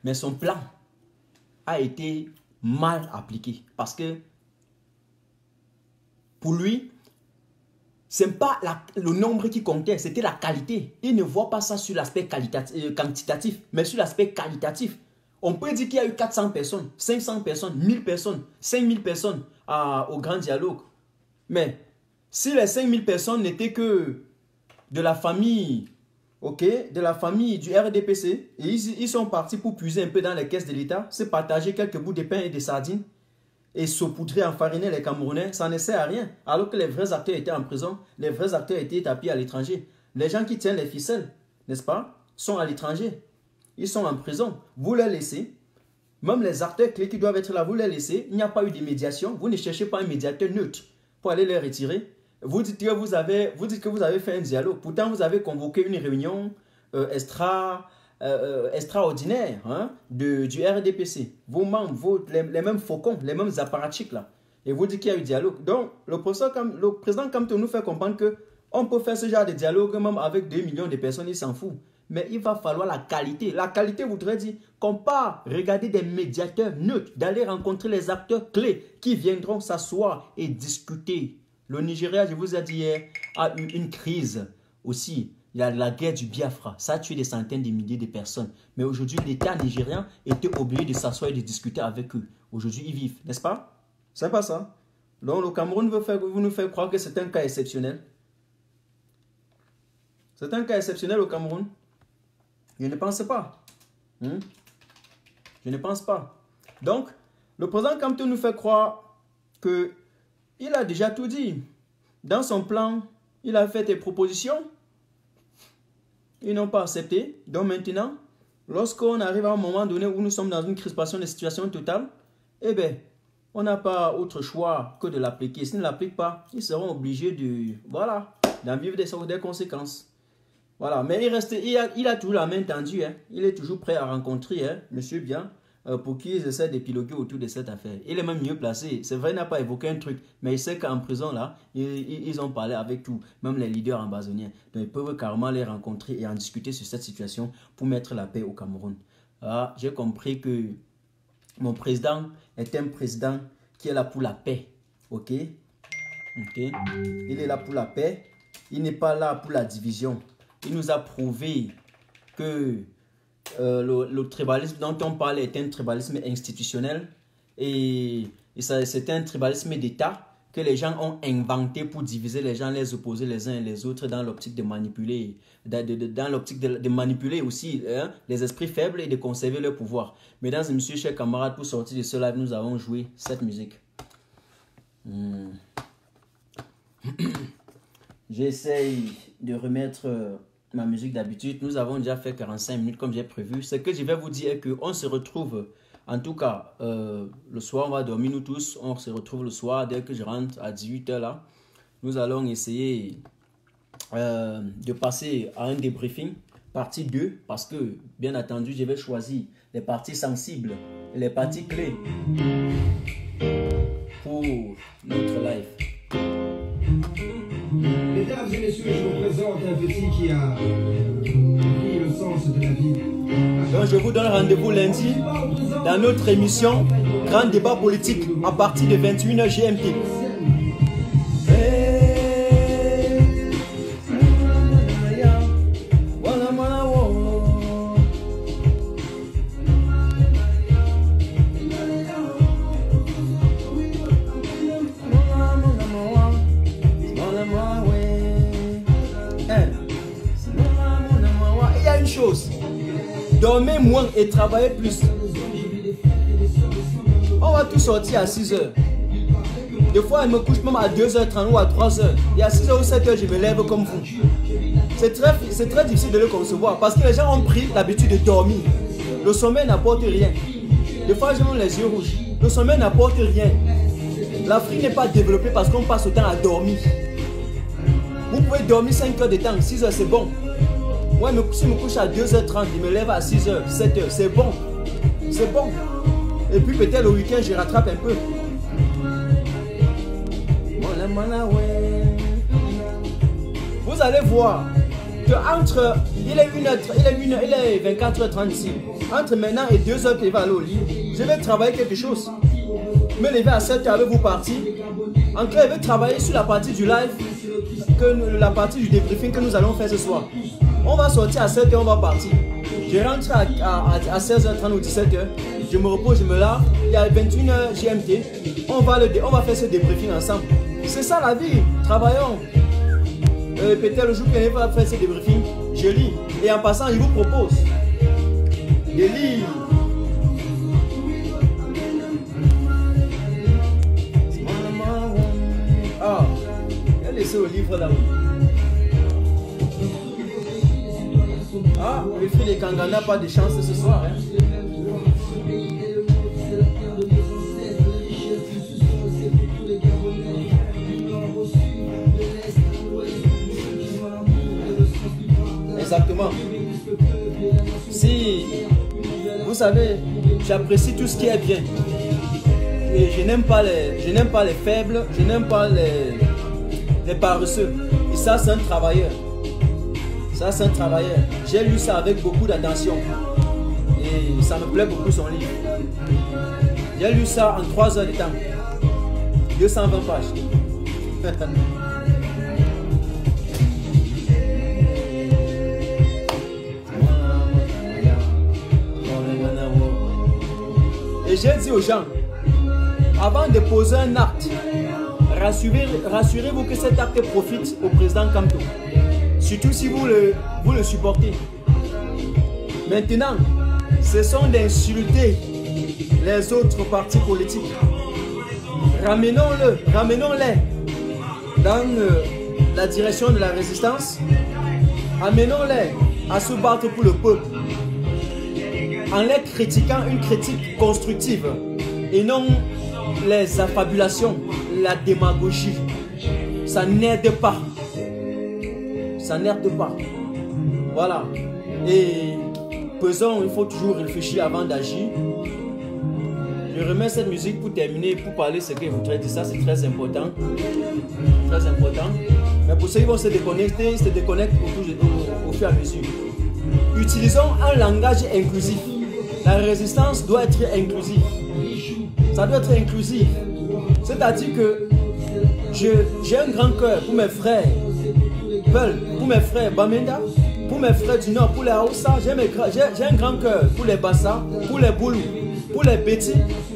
mais son plan a été mal appliqué parce que pour lui, ce n'est pas le nombre qui comptait, c'était la qualité. Il ne voit pas ça sur l'aspect quantitatif, mais sur l'aspect qualitatif. On peut dire qu'il y a eu 400 personnes, 500 personnes, 1000 personnes, 5000 personnes au grand dialogue. Mais si les 5000 personnes n'étaient que de la famille, de la famille du RDPC, et ils sont partis pour puiser un peu dans les caisses de l'État, se partager quelques bouts de pain et de sardines, et saupoudrer, enfariner les Camerounais, ça ne sert à rien. Alors que les vrais acteurs étaient en prison, les vrais acteurs étaient tapis à l'étranger. Les gens qui tiennent les ficelles, n'est-ce pas, sont à l'étranger. Ils sont en prison. Vous les laissez. Même les acteurs clés qui doivent être là, vous les laissez. Il n'y a pas eu de médiation. Vous ne cherchez pas un médiateur neutre pour aller les retirer. Vous dites que vous avez fait un dialogue. Pourtant, vous avez convoqué une réunion extraordinaire du RDPC. Vos membres, les mêmes faucons, les mêmes apparatchiks là. Et vous dites qu'il y a eu dialogue. Donc, le président Kamto nous fait comprendre qu'on peut faire ce genre de dialogue même avec 2 millions de personnes, il s'en fout. Mais il va falloir la qualité. La qualité voudrait dire qu'on part regarder des médiateurs neutres, d'aller rencontrer les acteurs clés qui viendront s'asseoir et discuter. Le Nigeria, je vous ai dit hier, a eu une crise aussi. Il y a la guerre du Biafra, ça a tué des centaines de milliers de personnes. Mais aujourd'hui, l'État nigérien était obligé de s'asseoir et de discuter avec eux. Aujourd'hui, ils vivent, n'est-ce pas? C'est pas ça. Donc, le Cameroun vous nous fait croire que c'est un cas exceptionnel. C'est un cas exceptionnel au Cameroun. Je ne pense pas. Je ne pense pas. Donc, le président Kamto nous fait croire qu'il a déjà tout dit. Dans son plan, il a fait des propositions. Ils n'ont pas accepté. Donc maintenant, lorsqu'on arrive à un moment donné où nous sommes dans une crispation de situation totale, eh bien, on n'a pas autre choix que de l'appliquer. S'ils ne l'appliquent pas, ils seront obligés de, voilà, d'en vivre des conséquences. Voilà, mais il a toujours la main tendue. Hein. Il est toujours prêt à rencontrer monsieur bien pour qu'ils essaient d'épiloguer autour de cette affaire. Il est même mieux placé. C'est vrai, il n'a pas évoqué un truc, mais il sait qu'en prison, là, ils ont parlé avec tout, même les leaders ambazoniens. Donc, ils peuvent carrément les rencontrer et en discuter sur cette situation pour mettre la paix au Cameroun. Ah, j'ai compris que mon président est un président qui est là pour la paix. Ok? Ok? Il est là pour la paix. Il n'est pas là pour la division. Il nous a prouvé que le tribalisme dont on parle est un tribalisme institutionnel et c'est un tribalisme d'État que les gens ont inventé pour diviser les gens, les opposer les uns et les autres dans l'optique de manipuler, dans l'optique de manipuler aussi les esprits faibles et de conserver leur pouvoir. Mesdames et messieurs, chers camarades, pour sortir de ce live, nous avons joué cette musique. J'essaye de remettre ma musique d'habitude. Nous avons déjà fait 45 minutes comme j'ai prévu. Ce que je vais vous dire est qu'on se retrouve, en tout cas, le soir, on va dormir nous tous. On se retrouve le soir dès que je rentre à 18 h là. Nous allons essayer de passer à un débriefing, partie 2, parce que, bien entendu, je vais choisir les parties sensibles et les parties clés pour notre live. Mesdames et messieurs, je vous présente un petit qui a pris le sens de la vie. Donc je vous donne rendez-vous lundi dans notre émission Grand Débat Politique à partir de 21 h GMT. Dormez moins et travaillez plus. On va tout sortir à 6 h. Des fois, je me couche même à 2h30 ou à 3 h. Et à 6 h ou 7 h, je me lève comme vous. C'est très difficile de le concevoir parce que les gens ont pris l'habitude de dormir. Le sommeil n'apporte rien. Des fois, j'ai même les yeux rouges. Le sommeil n'apporte rien. L'Afrique n'est pas développée parce qu'on passe autant à dormir. Vous pouvez dormir 5 heures de temps, 6 h, c'est bon. Moi, si je me couche à 2h30, je me lève à 6 h, 7 h, c'est bon. C'est bon. Et puis peut-être le week-end, je rattrape un peu. Vous allez voir que entre, il est 24h30 ici. Entre maintenant et 2 h que je vais aller au lit, je vais travailler quelque chose. Me lever à 7 h avec vous partir. En clair, je vais travailler sur la partie du live, la partie du débriefing que nous allons faire ce soir. On va sortir à 7 h, on va partir. Je rentre à 16h30 ou 17 h. Je me repose, je me lave. Il y a 21 h GMT. On va faire ce débriefing ensemble. C'est ça la vie. Travaillons. Peut-être le jour que je vais faire ce débriefing, je lis. Et en passant, je vous propose de lire. Ah, je vais laisser le livre là-haut. Ah, le fil des Kangana n'a pas de chance ce soir. Hein. Exactement. Si, vous savez, j'apprécie tout ce qui est bien. Et je n'aime pas les faibles, je n'aime pas les paresseux. Et ça, c'est un travailleur. Ça, c'est un travailleur. J'ai lu ça avec beaucoup d'attention. Et ça me plaît beaucoup son livre. J'ai lu ça en 3 heures de temps. 220 pages. Et j'ai dit aux gens, avant de poser un acte, rassurez-vous que cet acte profite au président Kamto. Surtout si vous le supportez. Maintenant, ce sont d'insulter les autres partis politiques. Ramenons-les dans la direction de la résistance. Amenons-les à se battre pour le peuple, en les critiquant une critique constructive et non les affabulations, la démagogie. Ça n'aide pas. Ça n'aide pas. Voilà. Et pesons, il faut toujours réfléchir avant d'agir. Je remets cette musique pour terminer, pour parler ce que je voudrais dire. Ça, c'est très important. Très important. Mais pour ceux qui vont se déconnecter, ils se déconnectent au fur et à mesure. Utilisons un langage inclusif. La résistance doit être inclusive. Ça doit être inclusif. C'est-à-dire que j'ai un grand cœur pour mes frères Peul, pour mes frères Bamenda, pour mes frères du Nord, pour les Haoussa. J'ai un grand cœur pour les Bassa, pour les Boulou, pour les Bétis.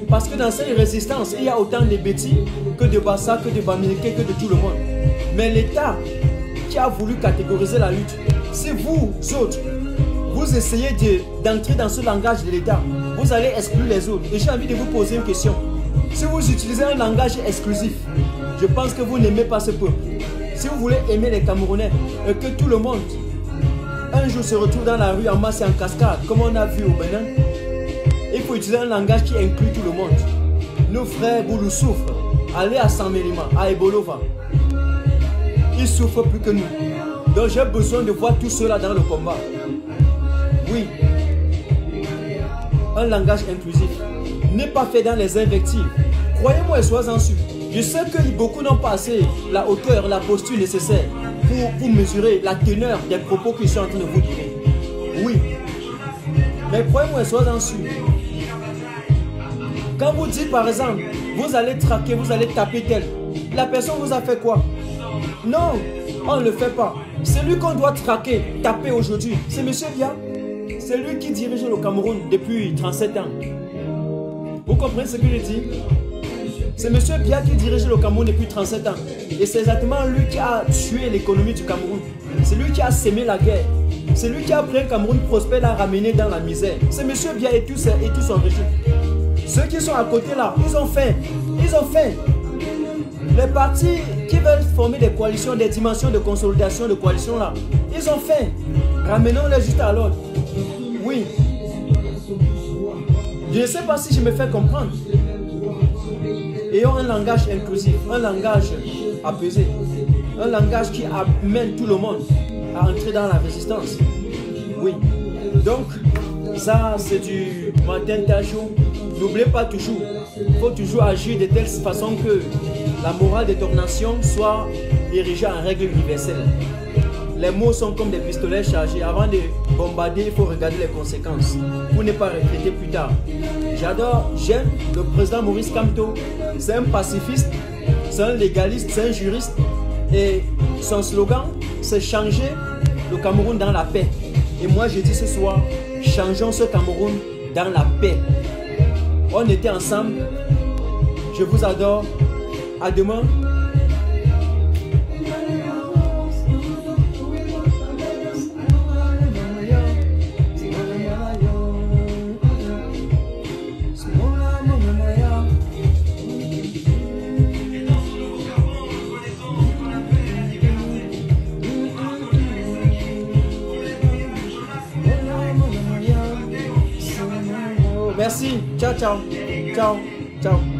Parce que dans cette résistance, il y a autant de Bétis que de Bassa, que de Bamileke, que de tout le monde. Mais l'État qui a voulu catégoriser la lutte, si vous autres, vous essayez d'entrer dans ce langage de l'État, vous allez exclure les autres. Et j'ai envie de vous poser une question. Si vous utilisez un langage exclusif, je pense que vous n'aimez pas ce peuple. Si vous voulez aimer les Camerounais et que tout le monde un jour se retrouve dans la rue en masse et en cascade, comme on a vu au Bénin, il faut utiliser un langage qui inclut tout le monde. Nos frères Boulou souffrent. Allez à Saint-Mélima, à Ebolova. Ils souffrent plus que nous. Donc j'ai besoin de voir tout cela dans le combat. Oui. Un langage inclusif n'est pas fait dans les invectives. Croyez-moi et soyez-en sûrs. Je sais que beaucoup n'ont pas assez la hauteur, la posture nécessaire pour mesurer la teneur des propos que je suis en train de vous donner. Oui. Mais croyez-moi et soyez-en sûrs. Quand vous dites par exemple, vous allez traquer, vous allez taper tel, la personne vous a fait quoi? Non, on ne le fait pas. C'est lui qu'on doit traquer, taper aujourd'hui. C'est M. Biya. C'est lui qui dirige le Cameroun depuis 37 ans. Vous comprenez ce que je dis? C'est M. Biya qui dirige le Cameroun depuis 37 ans. Et c'est exactement lui qui a tué l'économie du Cameroun. C'est lui qui a sémé la guerre. C'est lui qui a pris un Cameroun prospère, l'a ramené dans la misère. C'est M. Biya et tout son régime. Ceux qui sont à côté là, ils ont faim. Ils ont faim. Les partis qui veulent former des coalitions, des dimensions de consolidation de coalition là, ils ont faim. Ramenons-les juste à l'ordre. Oui. Je ne sais pas si je me fais comprendre. Ayons un langage inclusif, un langage apaisé, un langage qui amène tout le monde à entrer dans la résistance. Oui. Donc, ça c'est du matin tachou. N'oubliez pas toujours, il faut toujours agir de telle façon que la morale de ton nation soit érigée en règle universelle. Les mots sont comme des pistolets chargés. Avant de bombarder, il faut regarder les conséquences pour ne pas regretter plus tard. J'aime le président Maurice Kamto. C'est un pacifiste, c'est un légaliste, c'est un juriste. Et son slogan, c'est changer le Cameroun dans la paix. Et moi, je dis ce soir, changeons ce Cameroun dans la paix. On était ensemble. Je vous adore. À demain. Merci. Ciao, ciao. Ciao, ciao.